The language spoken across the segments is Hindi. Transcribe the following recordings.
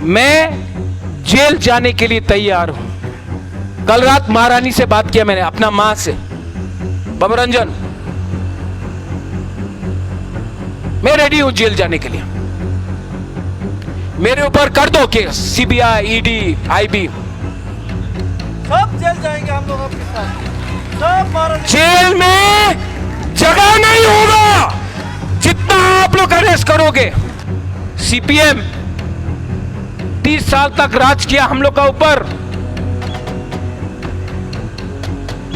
मैं जेल जाने के लिए तैयार हूं। कल रात महारानी से बात किया मैंने, अपना मां से, बाबूरंजन मैं रेडी हूं जेल जाने के लिए, मेरे ऊपर कर दो केस, सीबीआई, ईडी, आईबी, सब जेल जाएंगे हम लोग आपके साथ, सब महारानी। जेल में जगह नहीं होगा जितना आप लोग अरेस्ट करोगे। सीपीएम 30 साल तक राज किया हम लोग का ऊपर,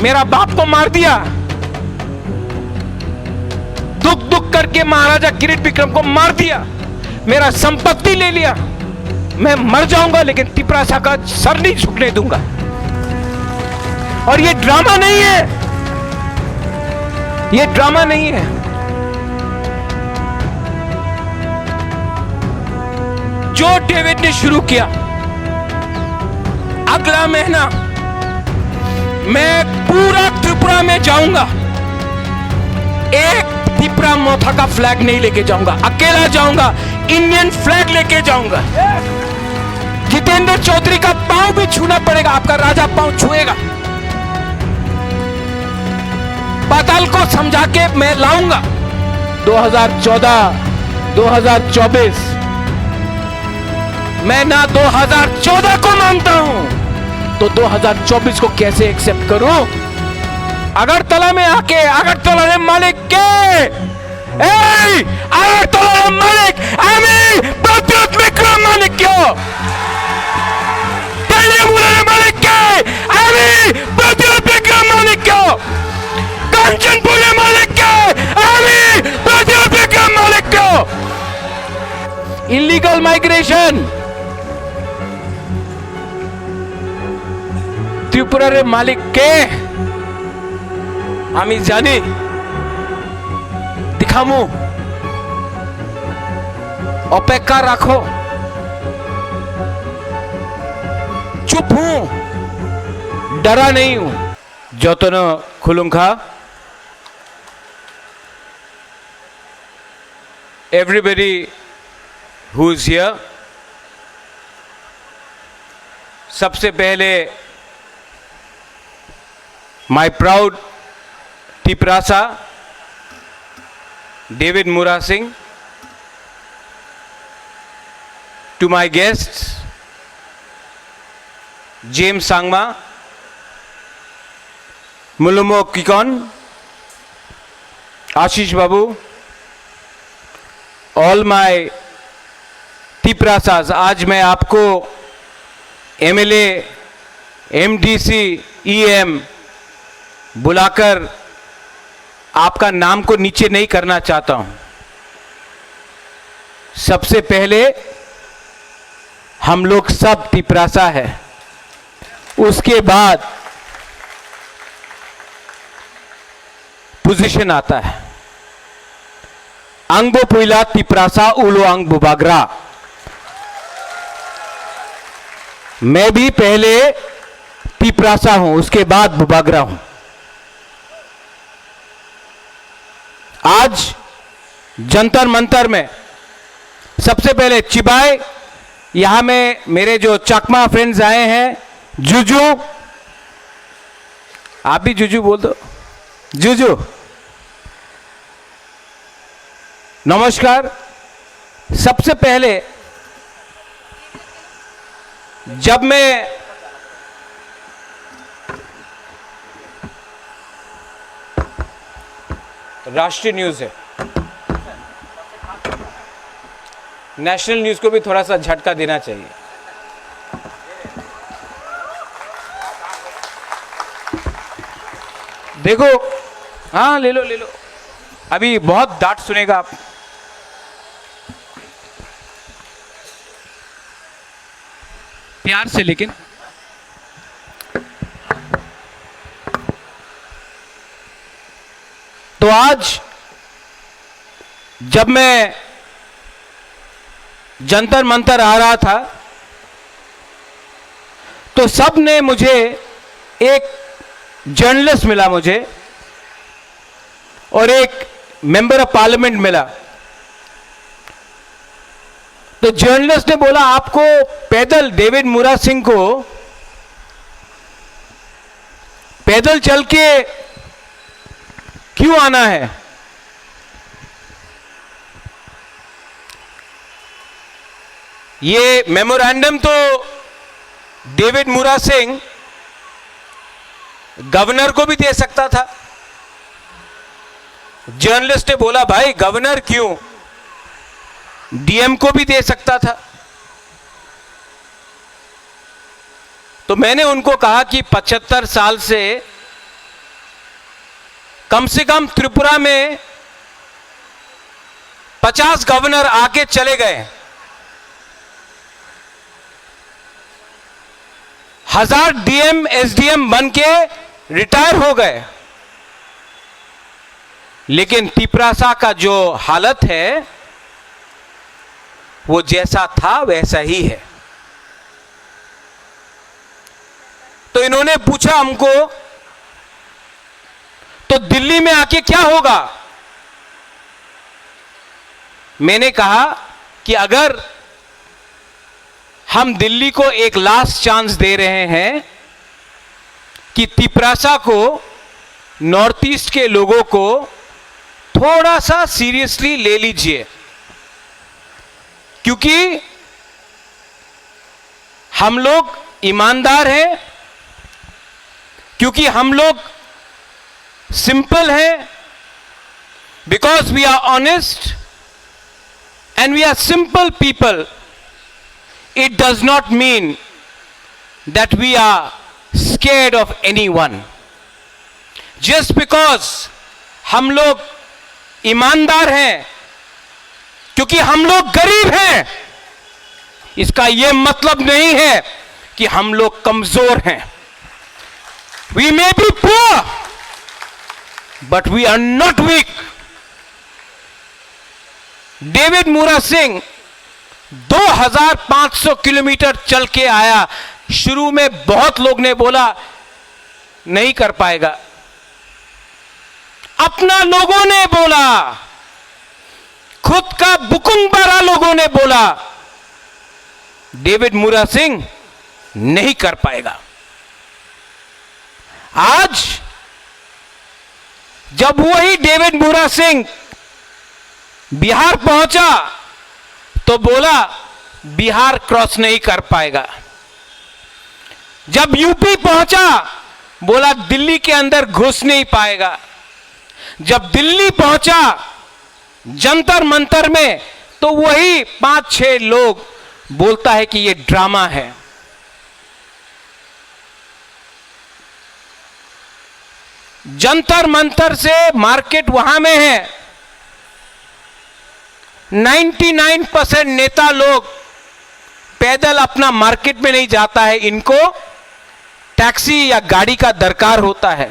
मेरा बाप को मार दिया, दुख दुख करके महाराजा किरीट विक्रम को मार दिया, मेरा संपत्ति ले लिया। मैं मर जाऊंगा लेकिन तिपरासा का सर नहीं झुकने दूंगा। और ये ड्रामा नहीं है, ये ड्रामा नहीं है। जो डेविड ने शुरू किया, अगला महीना मैं पूरा त्रिपुरा में जाऊंगा, एक त्रिपुरा मोथा का फ्लैग नहीं लेके जाऊंगा, अकेला जाऊंगा, इंडियन फ्लैग लेके जाऊंगा। जितेंद्र चौधरी का पांव भी छूना पड़ेगा, आपका राजा पांव छुएगा। पाताल को समझा के मैं लाऊंगा। 2014, 2024 मैं ना 2014 को मानता हूं तो 2024 को कैसे एक्सेप्ट करूं? अगरतला में आके अगरतला मालिक के अगरतला मालिक আমি প্রদ্যোৎ বিক্রম মালিক টেলিমুলের মালিক কে আমি প্রদ্যোৎ বিক্রম মালিক কাঞ্চনপুরের মালিক কে আমি প্রদ্যোৎ বিক্রম মালিক ইলিগাল মাইগ্রেশন ত্রিপুরার মালিক কে আমি জানি, दिखामू, अपेक्षा रखो, चुप हूं, डरा नहीं हूं। जतन खुलुंखा, everybody who is here, सबसे पहले my proud Tiprasa David Mura Singh, to my guests James Sangma, Mulumo Kikon, Ashish Babu, all my तिपरासास। आज मैं आपको एमएलए, एमडीसी, ईएम बुलाकर आपका नाम को नीचे नहीं करना चाहता हूं। सबसे पहले हम लोग सब तिपरासा है, उसके बाद पोजीशन आता है। अंगबो पुइला तिपरासा उलो अंग बुबागरा। मैं भी पहले तिपरासा हूं, उसके बाद बुबागरा हूं। आज जंतर मंतर में सबसे पहले चिबाई, यहां में मेरे जो चकमा फ्रेंड्स आए हैं, जुजू, आप भी जुजू बोल दो, जुजू नमस्कार। सबसे पहले जब मैं राष्ट्रीय न्यूज है, नेशनल न्यूज को भी थोड़ा सा झटका देना चाहिए। देखो, हाँ ले लो ले लो, अभी बहुत डांट सुनेगा आप। प्यार से, लेकिन तो आज जब मैं जंतर मंतर आ रहा था तो सब ने मुझे, एक जर्नलिस्ट मिला मुझे और एक मेंबर ऑफ पार्लियामेंट मिला, तो जर्नलिस्ट ने बोला आपको पैदल, डेविड मुरा सिंह को पैदल चल के क्यों आना है? ये मेमोरेंडम तो डेविड मुरा सिंह गवर्नर को भी दे सकता था। जर्नलिस्ट ने बोला भाई गवर्नर क्यों, डीएम को भी दे सकता था। तो मैंने उनको कहा कि 75 साल से कम त्रिपुरा में 50 गवर्नर आके चले गए, 1000 डीएम एसडीएम बन के रिटायर हो गए, लेकिन तिपरासा का जो हालत है वो जैसा था वैसा ही है। तो इन्होंने पूछा हमको तो दिल्ली में आके क्या होगा? मैंने कहा कि अगर हम दिल्ली को एक लास्ट चांस दे रहे हैं कि तिपरासा को, नॉर्थ ईस्ट के लोगों को थोड़ा सा सीरियसली ले लीजिए, क्योंकि हम लोग ईमानदार हैं, क्योंकि हम लोग सिंपल हैं, because we are honest and we are simple people. It does not mean that we are scared of anyone. Just because हम लोग ईमानदार हैं, क्योंकि हम लोग गरीब हैं, इसका यह मतलब नहीं है कि हम लोग कमजोर हैं। We may be poor, but we are not weak. David मुरा सिंह 2500 किलोमीटर चल के आया। शुरू में बहुत लोग ने बोला नहीं कर पाएगा, अपना लोगों ने बोला, खुद का बुकुंबारा लोगों ने बोला डेविड मुरा सिंह नहीं कर पाएगा। आज जब वही डेविड मुरा सिंह बिहार पहुंचा तो बोला बिहार क्रॉस नहीं कर पाएगा। जब यूपी पहुंचा बोला दिल्ली के अंदर घुस नहीं पाएगा। जब दिल्ली पहुंचा जंतर मंतर में तो वही 5-6 लोग बोलता है कि यह ड्रामा है। जंतर मंतर से मार्केट वहां में है। 99% नेता लोग पैदल अपना मार्केट में नहीं जाता है, इनको टैक्सी या गाड़ी का दरकार होता है।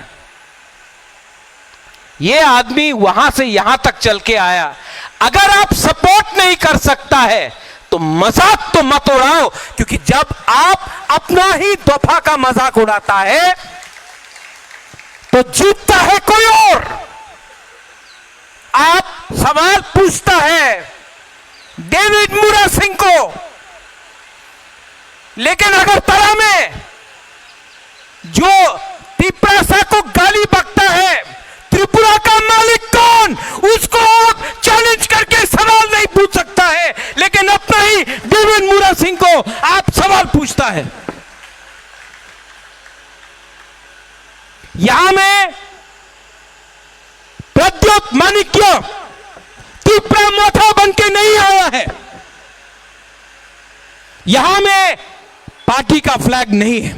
यह आदमी वहां से यहां तक चल के आया। अगर आप सपोर्ट नहीं कर सकता है तो मजाक तो मत उड़ाओ, क्योंकि जब आप अपना ही दफा का मजाक उड़ाता है तो जीतता है कोई और। आप सवाल पूछता है डेविड मुरा सिंह को, लेकिन अगर तरा में जो तिपरासा को गाली बकता है, त्रिपुरा का मालिक कौन, उसको चैलेंज करके सवाल नहीं पूछ सकता है, लेकिन अपना ही डेविड मुरा सिंह को आप सवाल पूछता है। यहां में प्रद्योत माणिक्य त्रिपुरा मोथा बन के नहीं आया है। यहां में पार्टी का फ्लैग नहीं है।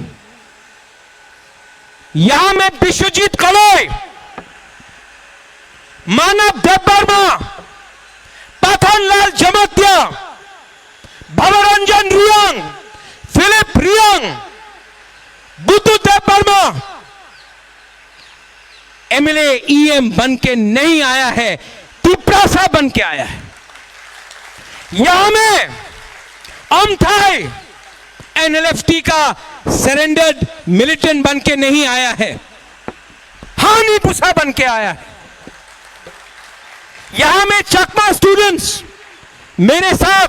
यहां में विश्वजीत कलोई, मानव देवबर्मा, पथनलाल जमतिया, भवरंजन रियांग, फिलिप रियांग, बुद्धू देवबर्मा एमएलए ईएम बन के नहीं आया है, तिपरासा बन के आया है। यहां में अमथाई एनएलएफटी का सरेंडर्ड मिलिटेंट बन के नहीं आया है, हानी पुसा बन के आया है। यहां में चकमा स्टूडेंट्स मेरे साथ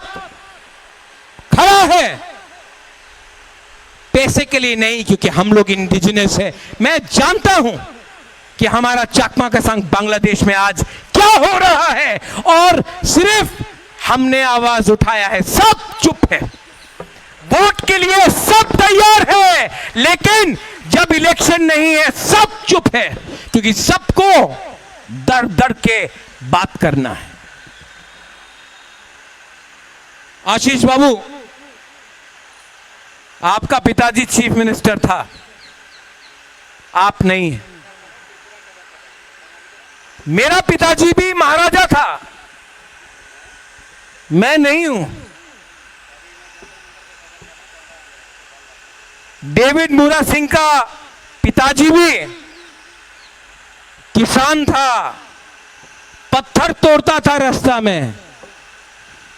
खड़ा है, पैसे के लिए नहीं, क्योंकि हम लोग इंडिजिनस है। मैं जानता हूं कि हमारा चकमा का संग बांग्लादेश में आज क्या हो रहा है, और सिर्फ हमने आवाज उठाया है, सब चुप है। वोट के लिए सब तैयार है, लेकिन जब इलेक्शन नहीं है सब चुप है, क्योंकि सबको डर डर के बात करना है। आशीष बाबू, आपका पिताजी चीफ मिनिस्टर था, आप नहीं है। मेरा पिताजी भी महाराजा था, मैं नहीं हूं। डेविड मूरा सिंह का पिताजी भी किसान था, पत्थर तोड़ता था रास्ता में।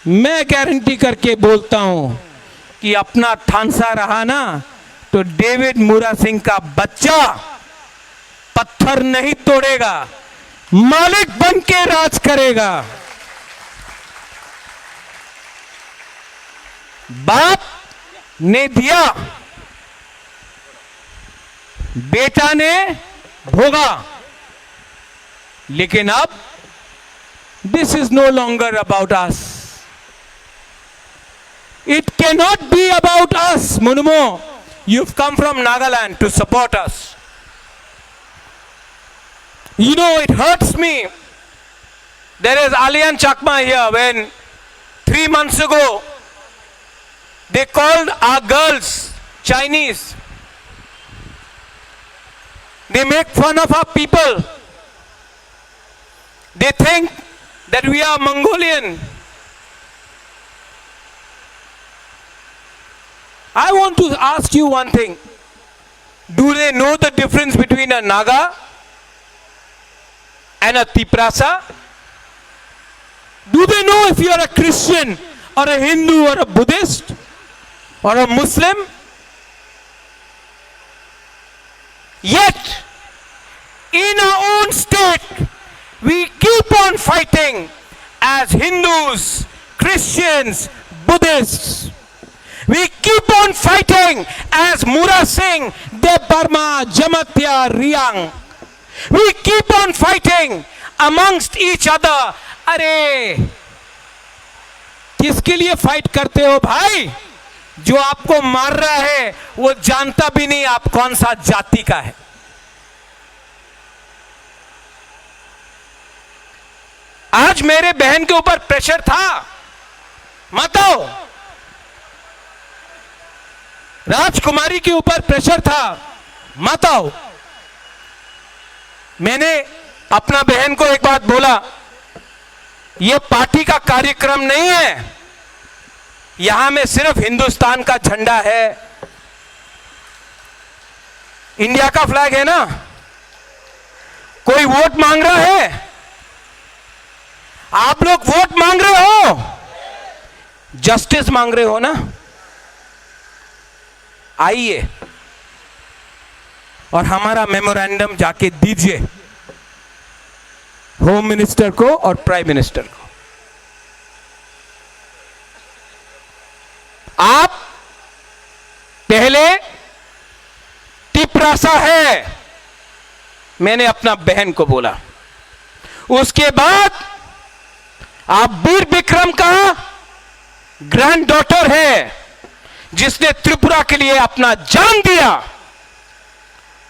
मैं गारंटी करके बोलता हूं कि अपना थानसा रहा ना, तो डेविड मूरा सिंह का बच्चा पत्थर नहीं तोड़ेगा, मालिक बन के राज करेगा। बाप ने दिया, बेटा ने भोगा, लेकिन अब this is no longer about us. It cannot be about us, Munumo. You've come from Nagaland to support us. You know, it hurts me. There is Alian Chakma here. When 3 months ago, they called our girls Chinese. They make fun of our people. They think that we are Mongolian. I want to ask you one thing. Do they know the difference between a Naga and a Tiprasa? Do they know if you are a Christian or a Hindu or a Buddhist or a Muslim? Yet, in our own state, we keep on fighting as Hindus, Christians, Buddhists. We keep on fighting as Mura Singh, Deb Barma, Jamatya, Riang. We keep on fighting amongst each other. अरे किसके लिए फाइट करते हो भाई? जो आपको मार रहा है वो जानता भी नहीं आप कौन सा जाति का है। आज मेरे बहन के ऊपर प्रेशर था, मत आओ। राजकुमारी के ऊपर प्रेशर था, मत आओ। मैंने अपना बहन को एक बात बोला, यह पार्टी का कार्यक्रम नहीं है, यहां में सिर्फ हिंदुस्तान का झंडा है, इंडिया का फ्लैग है ना। कोई वोट मांग रहा है? आप लोग वोट मांग रहे हो, जस्टिस मांग रहे हो ना? आइए और हमारा मेमोरेंडम जाके दीजिए होम मिनिस्टर को और प्राइम मिनिस्टर को। आप पहले तिपरासा है, मैंने अपना बहन को बोला। उसके बाद आप वीर विक्रम का ग्रैंड डॉटर है, जिसने त्रिपुरा के लिए अपना जान दिया।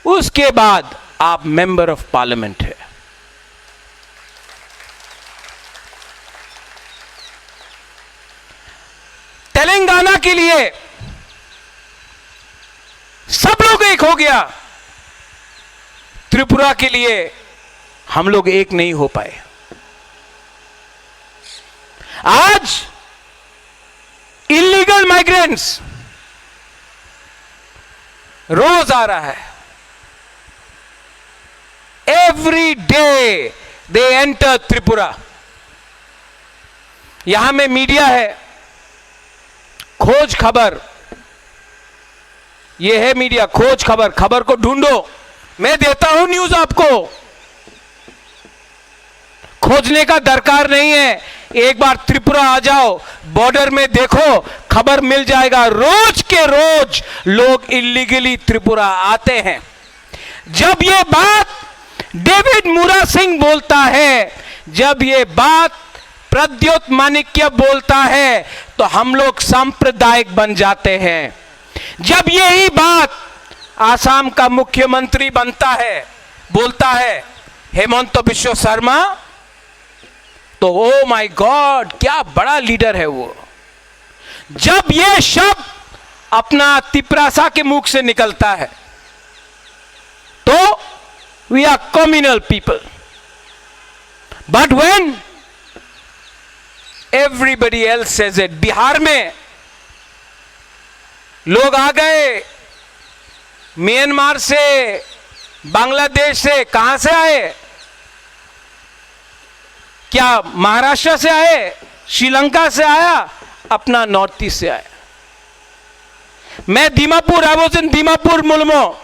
उसके बाद आप मेंबर ऑफ पार्लियामेंट है। तेलंगाना के लिए सब लोग एक हो गया, त्रिपुरा के लिए हम लोग एक नहीं हो पाए। आज इलीगल माइग्रेंट्स रोज आ रहा है, every day they enter Tripura. यहां में मीडिया है, खोज खबर, यह है मीडिया, खोज खबर, खबर को ढूंढो। मैं देता हूं न्यूज आपको, खोजने का दरकार नहीं है। एक बार त्रिपुरा आ जाओ, बॉर्डर में देखो, खबर मिल जाएगा, रोज के रोज लोग इलीगली त्रिपुरा आते हैं। जब ये बात डेविड मुरा सिंह बोलता है, जब ये बात प्रद्योत माणिक्य बोलता है, तो हम लोग सांप्रदायिक बन जाते हैं। जब यही बात आसाम का मुख्यमंत्री बनता है, बोलता है, हेमंत बिश्व शर्मा, तो ओ माय गॉड, क्या बड़ा लीडर है वो। जब ये शब्द अपना तिपरासा के मुख से निकलता है, तो we are communal people. But when everybody else says it, Bihar में लोग आ गए, म्यांमार से, बांग्लादेश से, कहां से आए? क्या महाराष्ट्र से आए? श्रीलंका से आया? अपना नॉर्थ ईस्ट से आया। मैं Dimapur, I was in Dimapur मुल्मो,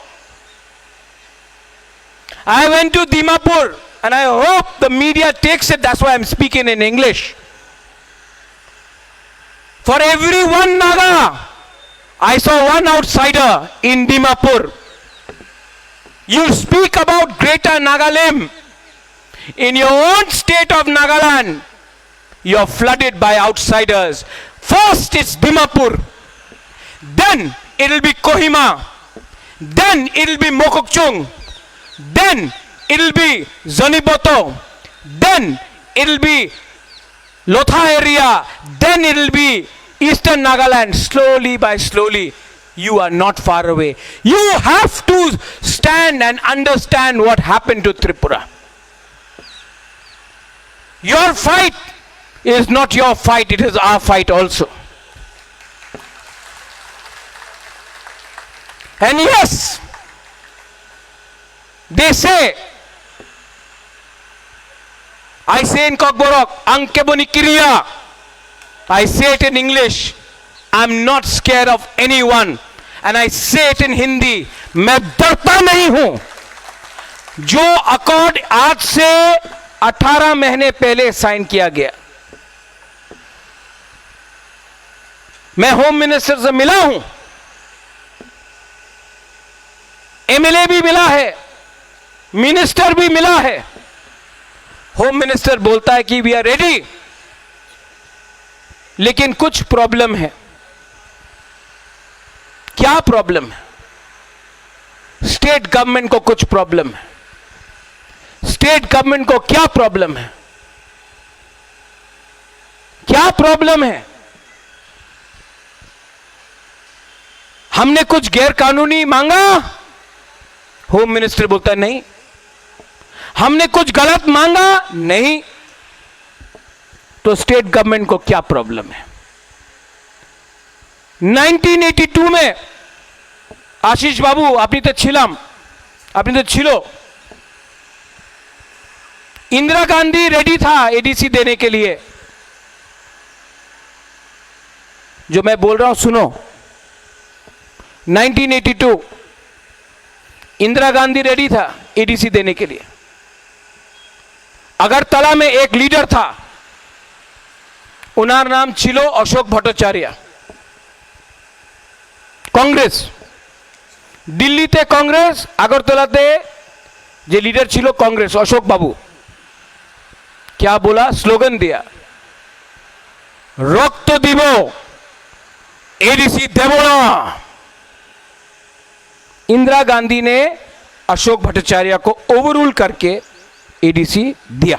I went to Dimapur and I hope the media takes it, that's why I am speaking in English. For every one Naga I saw one outsider in Dimapur. You speak about Greater Nagaland. In your own state of Nagaland, you are flooded by outsiders. First it's Dimapur, then it will be Kohima, then it will be Mokokchung, then it will be Zoniboto, then it will be Lotha area, then it will be Eastern Nagaland. Slowly by slowly, you are not far away. You have to stand and understand what happened to Tripura. Your fight is not your fight, it is our fight also. And yes, they say, I say in Kokborok, Ankeboni Kiriya. I say it in English, I'm not scared of anyone, and I say it in Hindi, मैं डरता नहीं हूं। जो अकॉर्ड आज से 18 महीने पहले साइन किया गया, मैं होम मिनिस्टर से मिला हूं, एमएलए भी मिला है, मिनिस्टर भी मिला है। होम मिनिस्टर बोलता है कि वी आर रेडी, लेकिन कुछ प्रॉब्लम है। क्या प्रॉब्लम है? स्टेट गवर्नमेंट को कुछ प्रॉब्लम है। स्टेट गवर्नमेंट को क्या प्रॉब्लम है? क्या प्रॉब्लम है? हमने कुछ गैर कानूनी मांगा? होम मिनिस्टर बोलता है नहीं। हमने कुछ गलत मांगा? नहीं। तो स्टेट गवर्नमेंट को क्या प्रॉब्लम है? 1982 में आशीष बाबू, अपनी तो छिलम, अपनी तो छिलो, इंदिरा गांधी रेडी था एडीसी देने के लिए। जो मैं बोल रहा हूं सुनो, 1982 इंदिरा गांधी रेडी था एडीसी देने के लिए। अगरतला में एक लीडर था, उनार नाम छिलो अशोक भट्टाचार्य, कांग्रेस, दिल्ली ते कांग्रेस, আগরতলাতে যে लीडर छिलो कांग्रेस अशोक बाबू, क्या बोला? स्लोगन दिया, रक्त দিব एडीसी देव ना। इंदिरा गांधी ने अशोक भट्टाचार्य को ओवररूल करके एडीसी दिया।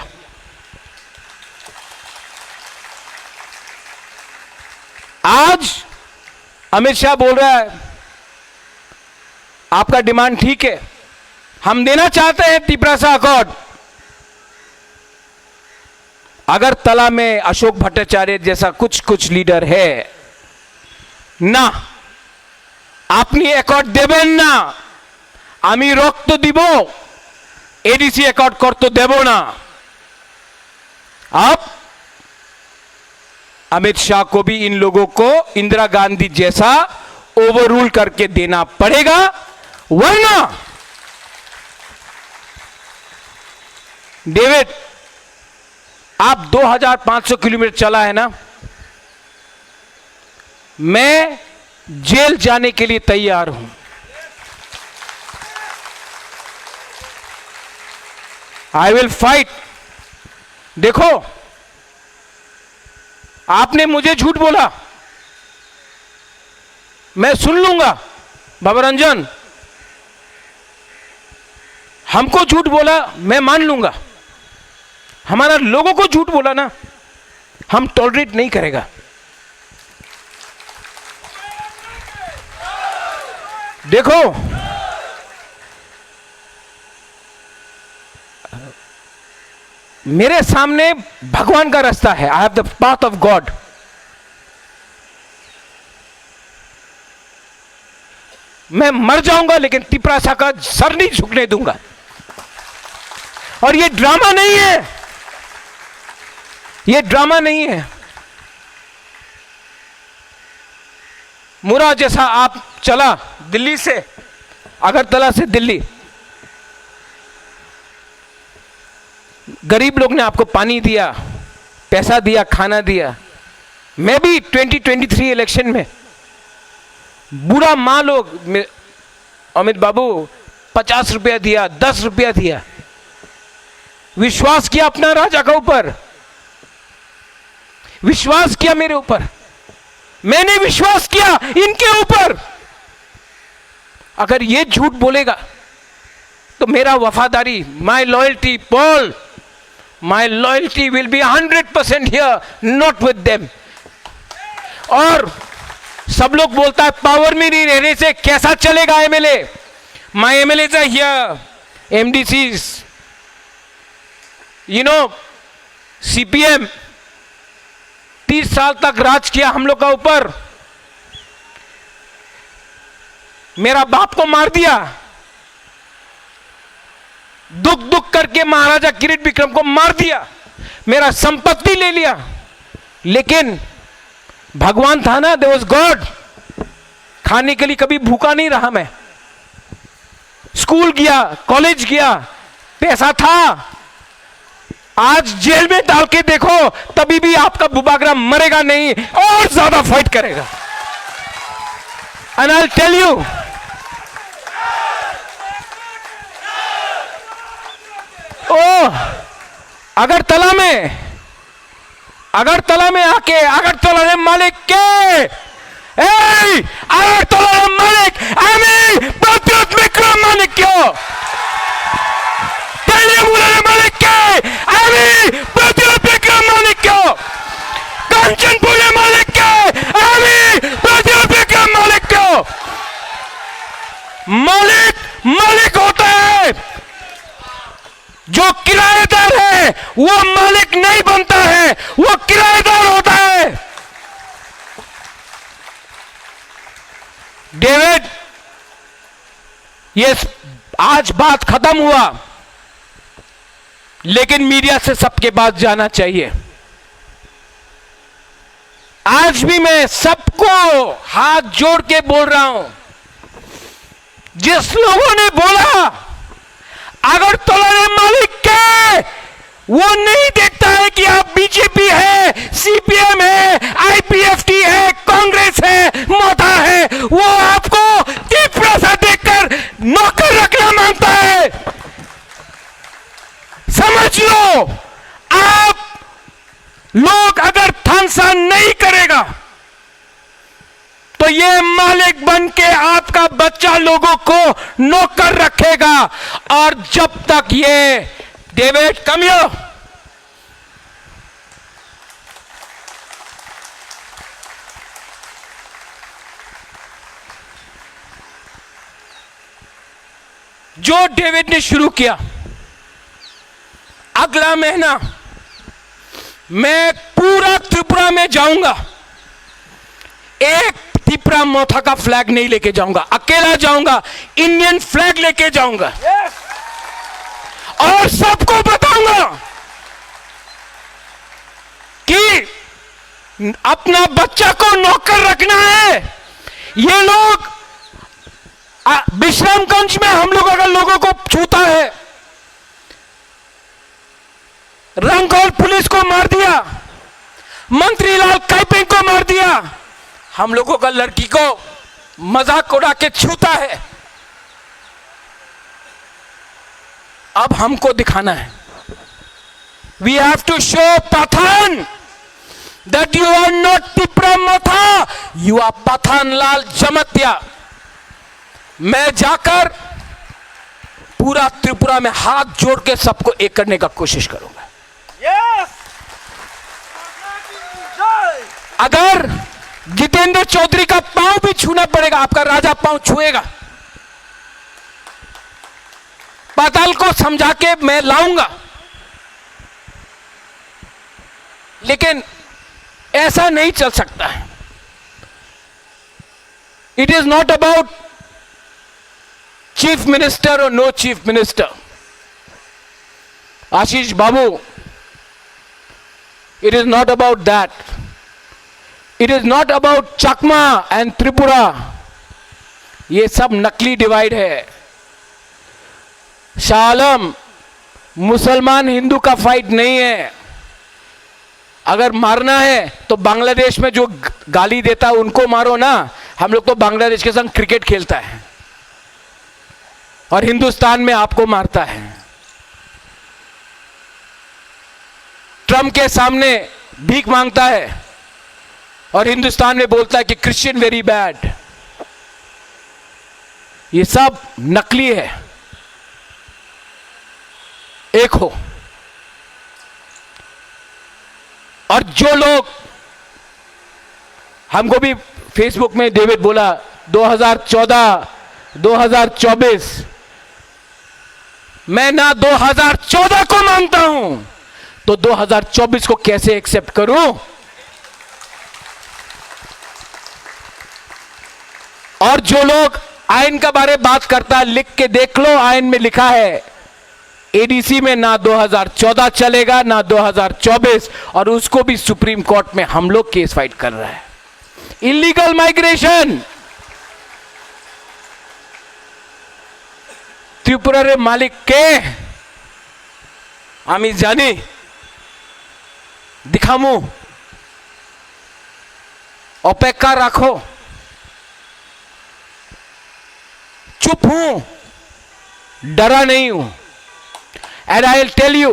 आज अमित शाह बोल रहा है आपका डिमांड ठीक है, हम देना चाहते हैं तिपरासा अकॉर्ड। अगर तला में अशोक भट्टाचार्य जैसा कुछ कुछ लीडर है ना, আপনি অ্যাকর্ড দেবেন না, আমি রক্ত দিব, एडीसी अकॉर्ड कर तो देबो ना। अब अमित शाह को भी इन लोगों को इंदिरा गांधी जैसा ओवररूल करके देना पड़ेगा, वरना डेविड आप 2500 किलोमीटर चला है ना, मैं जेल जाने के लिए तैयार हूं। I will fight. देखो, आपने मुझे झूठ बोला, मैं सुन लूंगा। बाबा रंजन, हमको झूठ बोला, मैं मान लूंगा। हमारा लोगों को झूठ बोला ना, हम टॉलरेट नहीं करेगा। देखो, मेरे सामने भगवान का रास्ता है। I have the path of God. मैं मर जाऊंगा लेकिन तिपरासा का सर नहीं झुकने दूंगा। और ये ड्रामा नहीं है, ये ड्रामा नहीं है। मुरा जैसा आप चला दिल्ली से, अगरतला से दिल्ली, गरीब लोग ने आपको पानी दिया, पैसा दिया, खाना दिया। मैं भी 2023 इलेक्शन में बुरा माँ लोग, अमित बाबू 50 रुपया दिया, 10 रुपया दिया, विश्वास किया अपना राजा के ऊपर, विश्वास किया मेरे ऊपर, मैंने विश्वास किया इनके ऊपर। अगर ये झूठ बोलेगा तो मेरा वफादारी, माई loyalty, Paul, my loyalty will be 100% here, not with them. और सब लोग बोलता है पावर में नहीं रहने से कैसा चलेगा MLA. My MLA are here, MDCs, you know, CPM 30 साल तक राज किया हम लोग का ऊपर। मेरा बाप को मार दिया, दुख दुख करके महाराजा किरीट विक्रम को मार दिया, मेरा संपत्ति ले लिया। लेकिन भगवान था ना, देयर वाज गॉड। खाने के लिए कभी भूखा नहीं रहा मैं। स्कूल गया, कॉलेज गया, पैसा था। आज जेल में डाल के देखो, तभी भी आपका बुबागरा मरेगा नहीं, और ज्यादा फाइट करेगा। And I will tell you, Agartala में आके, अगरतला मालिक के, अगरतला मालिक আমি প্রতিরোধ বিক্রম মালিক क्यों मालिक के, আমি প্রতিরোধ বিক্রম মালিক क्यों कंचनपुर मालिक के, আমি প্রতিরোধ বিক্রम मालिक क्यों। मालिक होता है, जो किराएदार है वो मालिक नहीं बनता है, वो किराएदार होता है। डेविड, ये आज बात खत्म हुआ, लेकिन मीडिया से सबके पास जाना चाहिए। आज भी मैं सबको हाथ जोड़ के बोल रहा हूं, जिस लोगों ने बोला अगरतला मालिक के, वो नहीं देखता है कि आप बीजेपी है, सीपीएम है, आईपीएफटी है, कांग्रेस है, मोथा है। वो आपको तिपरासा देखकर नौकर रखना मांगता है। समझ लो, आप लोग अगर थानसा नहीं करेगा तो ये मालिक बन के आपका बच्चा लोगों को नौकर रखेगा। और जब तक ये डेविड कमियो, जो डेविड ने शुरू किया, अगला महीना मैं पूरा त्रिपुरा में जाऊंगा। एक त्रिपुरा मोथा का फ्लैग नहीं लेके जाऊंगा, अकेला जाऊंगा, इंडियन फ्लैग लेके जाऊंगा। और सबको बताऊंगा कि अपना बच्चा को नौकर रखना है। ये लोग विश्रामगंज में हम लोग अगर लोगों को छूता है, रंगौल पुलिस को मार दिया, मंत्रीलाल कैपिंग को मार दिया। हम लोगों का लड़की को मजाक उड़ा के छूता है। अब हमको दिखाना है, we have to show Pathan that you are not Tipra Motha, you are Pathanlal Jamatya। मैं जाकर पूरा त्रिपुरा में हाथ जोड़ के सबको एक करने का कोशिश करूंगा। Yes! जय! अगर जितेंद्र चौधरी का पांव भी छूना पड़ेगा, आपका राजा पांव छुएगा। पाताल को समझा के मैं लाऊंगा, लेकिन ऐसा नहीं चल सकता है। It is not about chief minister और no chief minister. Ashish Babu, it is not about that. It is not about Chakma and Tripura. ये सब नकली डिवाइड है। शाह आलम, मुसलमान हिंदू का फाइट नहीं है। अगर मारना है तो बांग्लादेश में जो गाली देता है उनको मारो ना। हम लोग तो बांग्लादेश के संग क्रिकेट खेलता है और हिंदुस्तान में आपको मारता है। ट्रम्प के सामने भीख मांगता है और हिंदुस्तान में बोलता है कि क्रिश्चियन वेरी बैड। ये सब नकली है। एक हो। और जो लोग, हमको भी फेसबुक में डेविड बोला 2014 2024, मैं ना 2014 को मानता हूं तो 2024 को कैसे एक्सेप्ट करूं। और जो लोग आयन का बारे बात करता है, लिख के देख लो, आयन में लिखा है एडीसी में ना 2014 चलेगा ना 2024, और उसको भी सुप्रीम कोर्ट में हम लोग केस फाइट कर रहा है। इलीगल माइग्रेशन, त्रिपुरा मालिक के आमी जानी दिखामू, अपेक्षा रखो, चुप हूं, डरा नहीं हूं। And I will tell you,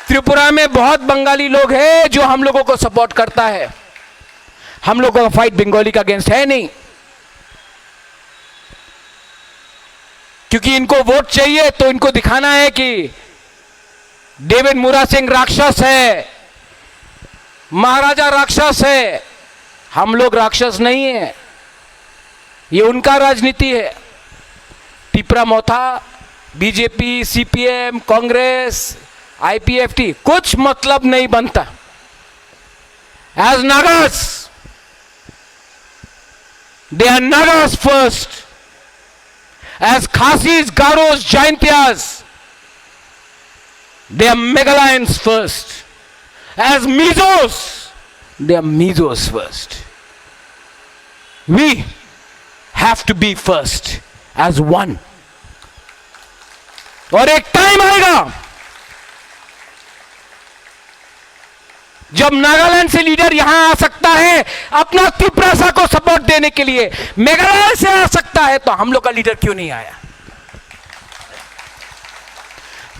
Tripura में बहुत बंगाली लोग हैं जो हम लोगों को सपोर्ट करता है। हम लोगों का फाइट बंगाली का अगेंस्ट है नहीं, क्योंकि इनको वोट चाहिए तो इनको दिखाना है कि डेविड मुरा सिंह राक्षस है, महाराजा राक्षस है। हम लोग राक्षस नहीं है, ये उनका राजनीति है। Tipra Motha, BJP, CPM, Congress, IPFT, कुछ मतलब नहीं बनता। As Nagas, they are Nagas first. As Khasis, Garos, Jaintias, they are Meghalayans first. As Mizos, they are Mizos first. We have to be first as one. और एक टाइम आएगा जब नागालैंड से लीडर यहां आ सकता है अपना त्रिपुरा को सपोर्ट देने के लिए, मेघालय से आ सकता है, तो हम लोग का लीडर क्यों नहीं आया?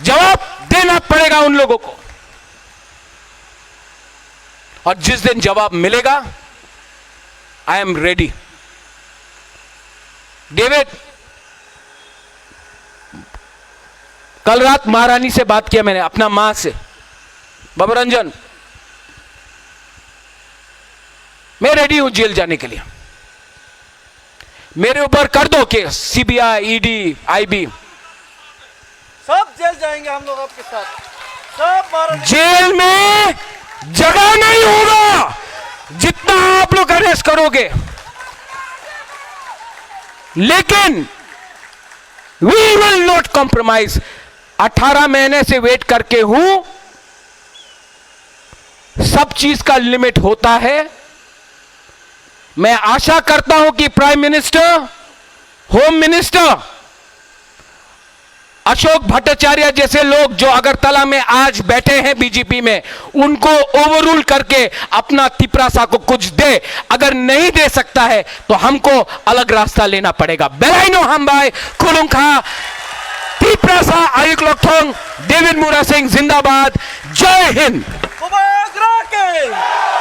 जवाब देना पड़ेगा उन लोगों को। और जिस दिन जवाब मिलेगा, आई एम रेडी। डेविड, कल रात महारानी से बात किया मैंने, अपना मां से, बाबा रंजन, मैं रेडी हूं जेल जाने के लिए, मेरे ऊपर कर दो केस, सीबीआई, ईडी, आईबी, सब जेल जाएंगे हम लोग आपके साथ। सब मारेंगे। जेल में जगह नहीं होगा जितना आप लोग अरेस्ट करोगे। लेकिन वी विल नॉट कॉम्प्रोमाइज। 18 महीने से वेट करके हूं, सब चीज का लिमिट होता है। मैं आशा करता हूं कि prime minister, home minister Ashok Bhattacharya जैसे लोग जो अगरतला में आज बैठे हैं बीजेपी में, उनको ओवररूल करके अपना तिपरासा को कुछ दे। अगर नहीं दे सकता है तो हमको अलग रास्ता लेना पड़ेगा। बेलाइनो हम भाई खुलुंखा तिपरासा आयुक लोकथोंग डेविड मुरा सिंह जिंदाबाद। जय हिंद। मुबारक राके